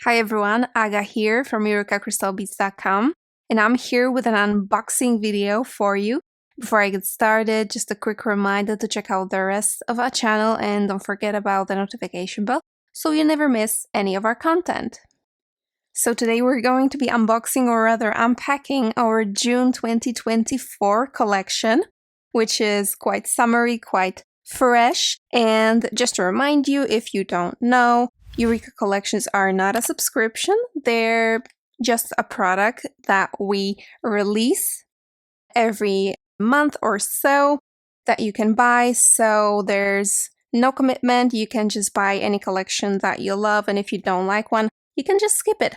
Hi everyone, Aga here from EurekaCrystalBeads.com, and I'm here with an unboxing video for you. Before I get started, just a quick reminder to check out the rest of our channel and don't forget about the notification bell so you never miss any of our content. So today we're going to be unboxing, or rather unpacking, our June 2024 collection, which is quite summery, quite fresh. And just to remind you, if you don't know, Eureka collections are not a subscription. They're just a product that we release every month or so that you can buy. So there's no commitment. You can just buy any collection that you love. And if you don't like one, you can just skip it.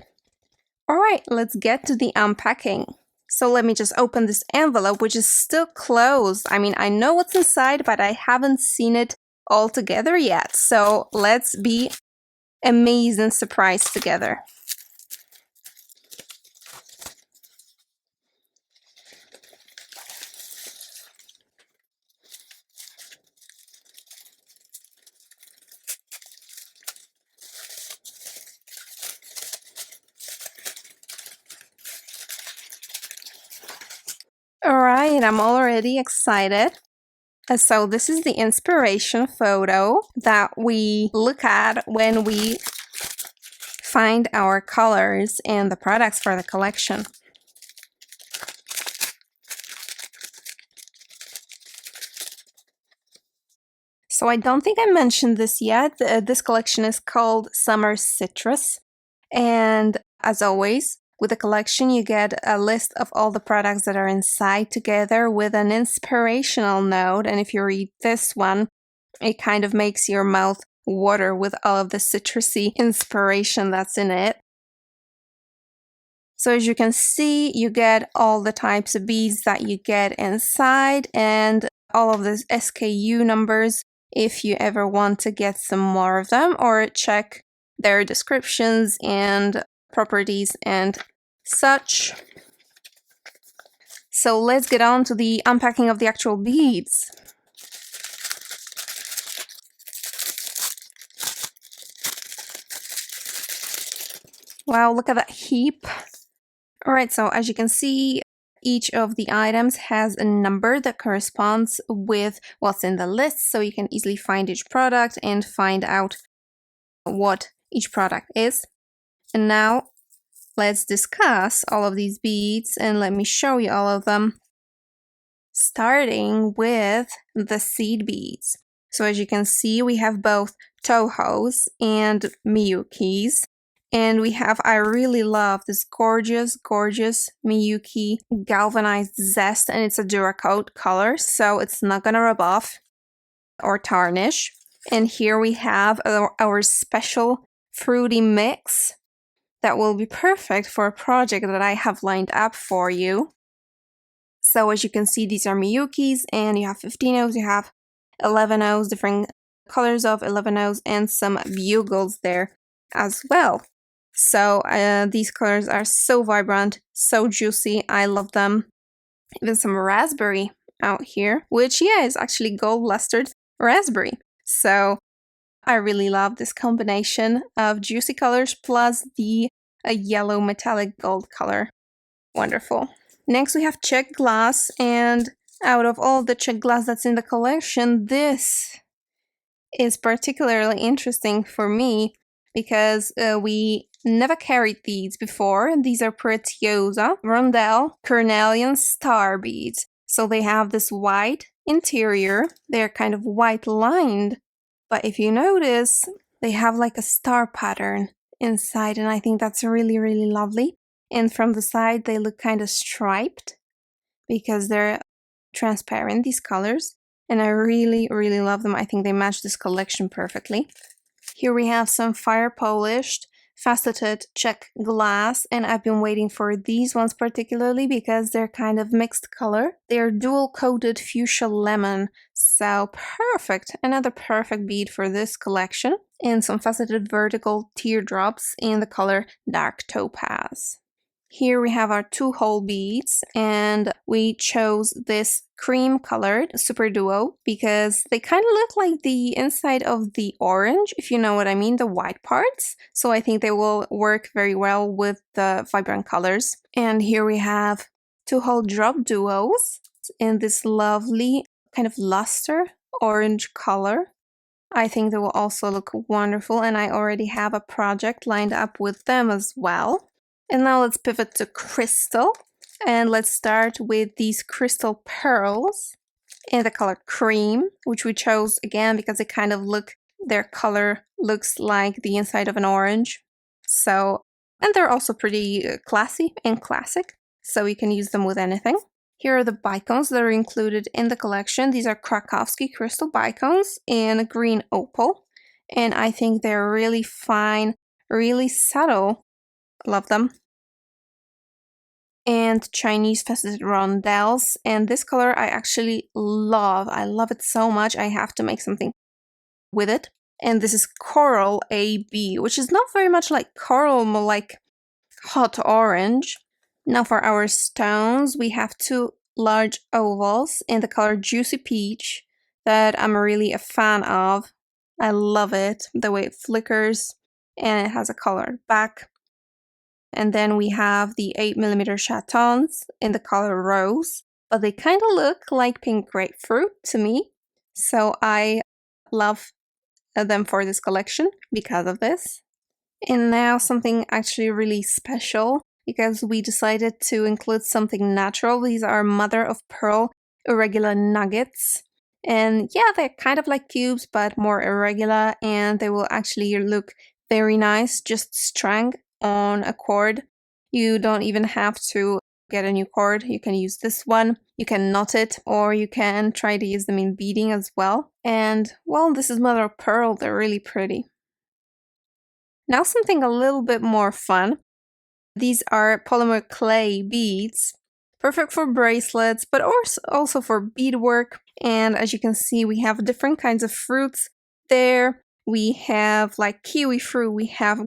All right, let's get to the unpacking. So let me just open this envelope, which is still closed. I mean, I know what's inside, but I haven't seen it all together yet. So let's be amazed and surprised together. All right, I'm already excited. So this is the inspiration photo that we look at when we find our colors and the products for the collection. So I don't think I mentioned this yet. This collection is called Summer Citrus. And as always, with the collection, you get a list of all the products that are inside together with an inspirational note. And if you read this one, it kind of makes your mouth water with all of the citrusy inspiration that's in it. So as you can see, you get all the types of beads that you get inside and all of the SKU numbers if you ever want to get some more of them or check their descriptions and properties and such. So let's get on to the unpacking of the actual beads. Wow, look at that heap. Alright, so as you can see, each of the items has a number that corresponds with what's in the list, so you can easily find each product and find out what each product is. And now let's discuss all of these beads and let me show you all of them. Starting with the seed beads. So as you can see, we have both Tohos and Miyukis. And we have, I really love this gorgeous, gorgeous Miyuki galvanized zest, and it's a Duracoat color, so it's not gonna rub off or tarnish. And here we have our special fruity mix that will be perfect for a project that I have lined up for you. So as you can see, these are Miyukis, and you have 15 O's, you have 11 O's, different colors of 11 O's, and some bugles there as well. So these colors are so vibrant, so juicy. I love them. Even some raspberry out here, which, yeah, is actually gold lustered raspberry. So I really love this combination of juicy colors plus the yellow metallic gold color. Wonderful. Next we have check glass, and out of all the check glass that's in the collection, this is particularly interesting for me because we never carried these before. These are Preziosa Rondelle Cornelian star beads. So they have this white interior. They're kind of white lined, but if you notice, they have like a star pattern inside, and I think that's really, really lovely. And from the side, they look kind of striped because they're transparent, these colors. And I really, really love them. I think they match this collection perfectly. Here we have some fire polished faceted check glass, and I've been waiting for these ones particularly because they're kind of mixed color. They're dual coated fuchsia lemon, so perfect. Another perfect bead for this collection. And some faceted vertical teardrops in the color dark topaz. Here we have our 2 whole beads, and we chose this cream colored Super Duo because they kind of look like the inside of the orange, if you know what I mean, the white parts. So I think they will work very well with the vibrant colors. And here we have 2 whole drop duos in this lovely kind of luster orange color. I think they will also look wonderful, and I already have a project lined up with them as well. And now let's pivot to crystal, and let's start with these crystal pearls in the color cream, which we chose again because they kind of their color looks like the inside of an orange. So, and they're also pretty classy and classic, so you can use them with anything. Here are the bicones that are included in the collection. These are Krakowski crystal bicones in green opal, and I think they're really fine, really subtle. Love them. And Chinese faceted rondelles, and this color I actually love. I love it so much. I have to make something with it. And this is Coral AB, which is not very much like coral, more like hot orange. Now for our stones, we have 2 large ovals in the color Juicy Peach that I'm really a fan of. I love it, the way it flickers, and it has a colored back. And then we have the 8mm chatons in the color Rose, but they kind of look like pink grapefruit to me. So I love them for this collection because of this. And now something actually really special, because we decided to include something natural. These are mother of pearl irregular nuggets. And yeah, they're kind of like cubes, but more irregular, and they will actually look very nice, just strung on a cord. You don't even have to get a new cord. You can use this one. You can knot it, or you can try to use them in beading as well. And well, this is mother of pearl. They're really pretty. Now something a little bit more fun. These are polymer clay beads, perfect for bracelets, but also for beadwork. And as you can see, we have different kinds of fruits there. We have like kiwi fruit, we have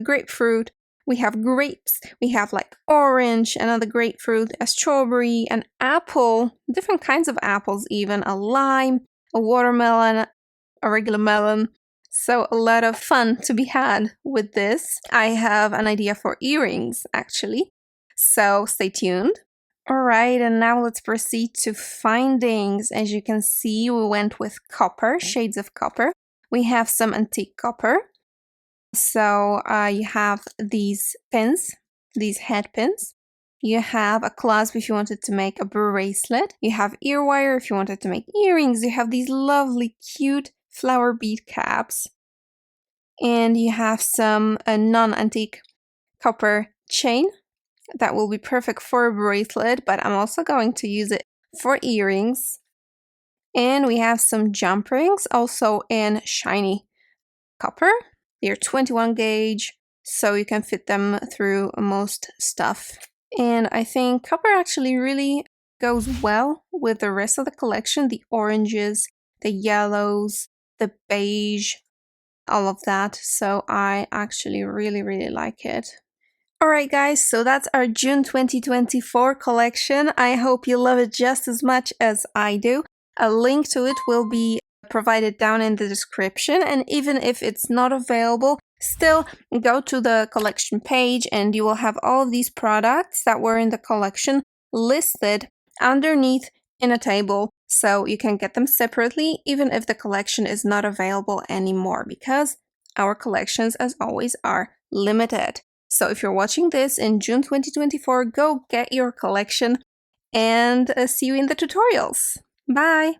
grapefruit, we have grapes, we have like orange, another grapefruit, a strawberry, an apple, different kinds of apples even, a lime, a watermelon, a regular melon. So a lot of fun to be had with this. I have an idea for earrings actually, so stay tuned. Alright, and now let's proceed to findings. As you can see, we went with copper, shades of copper. We have some antique copper. So you have these pins, these head pins. You have a clasp if you wanted to make a bracelet. You have ear wire if you wanted to make earrings. You have these lovely, cute flower bead caps. And you have some non-antique copper chain that will be perfect for a bracelet, but I'm also going to use it for earrings. And we have some jump rings, also in shiny copper. They're 21 gauge, so you can fit them through most stuff. And I think copper actually really goes well with the rest of the collection. The oranges, the yellows, the beige, all of that. So I actually really, really like it. Alright guys, so that's our June 2024 collection. I hope you love it just as much as I do. A link to it will be provided down in the description, and even if it's not available, still go to the collection page and you will have all of these products that were in the collection listed underneath in a table, so you can get them separately even if the collection is not available anymore, because our collections, as always, are limited. So if you're watching this in June 2024, go get your collection, and see you in the tutorials. Bye!